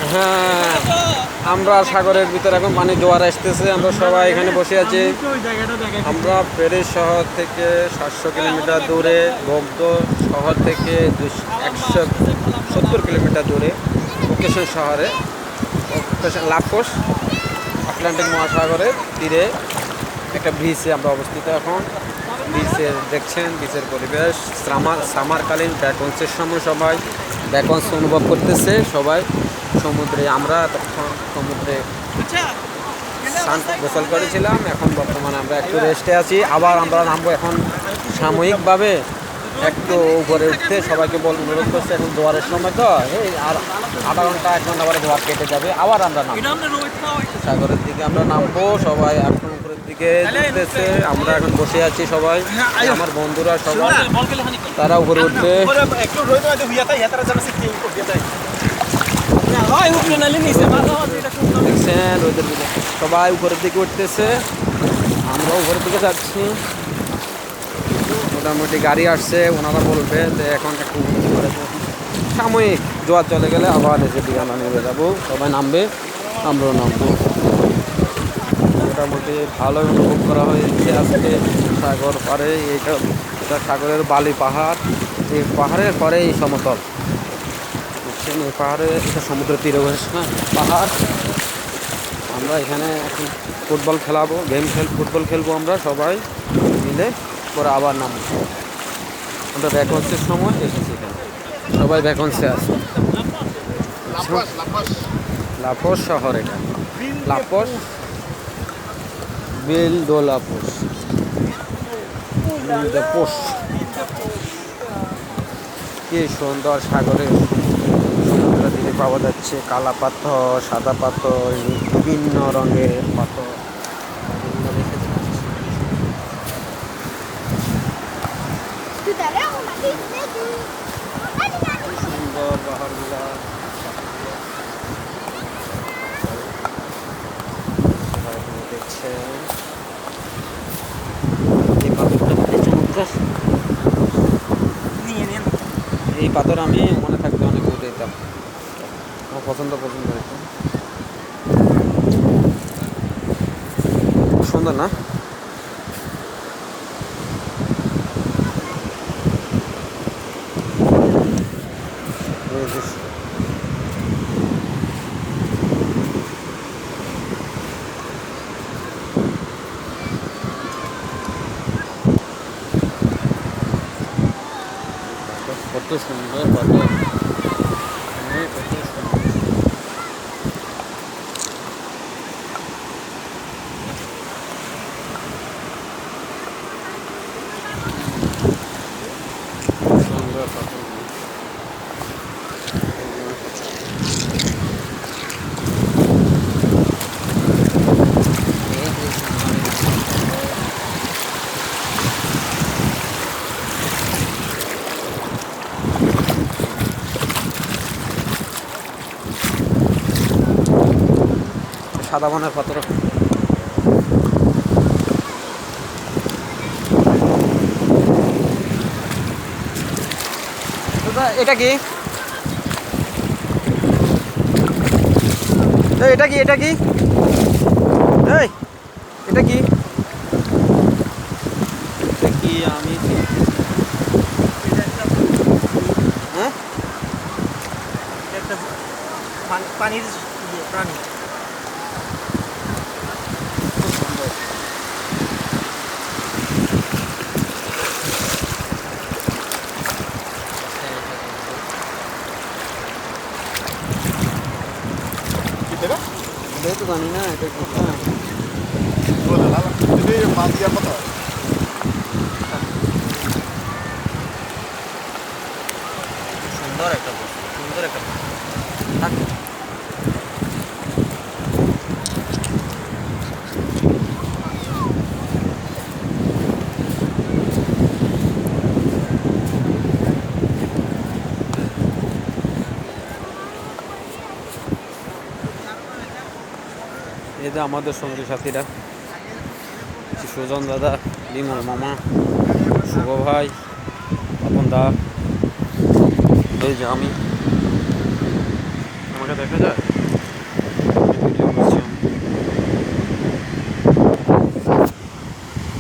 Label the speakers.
Speaker 1: হ্যাঁ, আমরা সাগরের ভিতরে এখন পানি জোয়ার আসতেছে, আমরা সবাই এখানে বসে আছি। আমরা প্যারিস শহর থেকে 700 কিলোমিটার দূরে, বগদ শহর থেকে 170 কিলোমিটার দূরে ওকেশন শহরে, ওকেশন লাফোস আটলান্টিক মহাসাগরের তীরে একটা ব্রিজে আমরা অবস্থিত এখন। বিচের দেখছেন, বিচের পরিবেশ সামারকালীন ভ্যাকন্সের সময় সবাই ভ্যাকন্স অনুভব করতেছে সবাই সমুদ্রে। আমরা তখন সমুদ্রে গোসল করেছিলাম, এখন বর্তমানে আমরা একটু রেস্টে আছি। আবার আমরা নামবো এখন সাময়িকভাবে একটু উপরে উঠতে। সবাইকে অনুরোধ করছে, এখন জোয়ারের সময় তো এই আর আধা ঘন্টা 1 ঘন্টা পরে জোয়ার কেটে যাবে, আবার আমরা নামবো সাগরের দিকে। আমরা নামবো সবাই এখন উপরের দিকে উঠতেছে। আমরা এখন বসে আছি সবাই, আমার বন্ধুরা সবাই, তারা উপরে উঠবে। দেখছেন ওদের দিকে সবাই উপরের দিকে উঠতেছে, আমরা উপরের দিকে যাচ্ছি। মোটামুটি গাড়ি আসছে, ওনারা বলবে যে এখন একটু সাময়িক জোয়ার চলে গেলে আবার এসে দিকে আমরা নেমে যাবো, সবাই নামবে, আমরাও নামবো। মোটামুটি ভালোই অনুভব করা হয়েছে আজকে সাগর পাড়ে। এটা সাগরের বালি পাহাড়, এই পাহাড়ের পরে এই সমতল বুঝছেন, এই পাহাড়ে এটা সমুদ্র তীরে পাহাড়। আমরা এখানে এখন ফুটবল খেলাবো, ফুটবল খেলবো আমরা সবাই মিলে, পরে আবার নামবো। আমরা ভ্যাকন্সির সময় এসেছি এখানে, সবাই ভ্যাকন্সি আছে। লাফোস শহর, এটা লাফোস, বিল দো লাফোস, কি সুন্দর সাগরের সমুদ্র তীরে পাওয়া যাচ্ছে কালা পাথর, সাদা পাথর, বিভিন্ন রঙের পাথর। সুন্দর পাহাড়গুলা দেখছেন। এই পাথরটা চমৎকার, এই পাথর আমি মনে থাকতে অনেক উঠে যেতাম, আমার পছন্দ হয়েছে। সুন্দর না? কত সুন্দর পাথর, সুন্দর পাথর। সাদা বনের পাথর, এটা কি? এটা কি? এটা কি? এই এটা কি? এটা কি? আমি হ্যাঁ,
Speaker 2: একটা পানির প্রাণী।
Speaker 1: এটা তো জানি না এটা কি।
Speaker 2: সুন্দর একটা বস্তু, সুন্দর একটা
Speaker 1: এই যে আমাদের সঙ্গী সাথীরা, সুজন দাদা, বিমল মামা, শুভ ভাই, তপন দা, এই যে আমি, আমাকে দেখা যায়।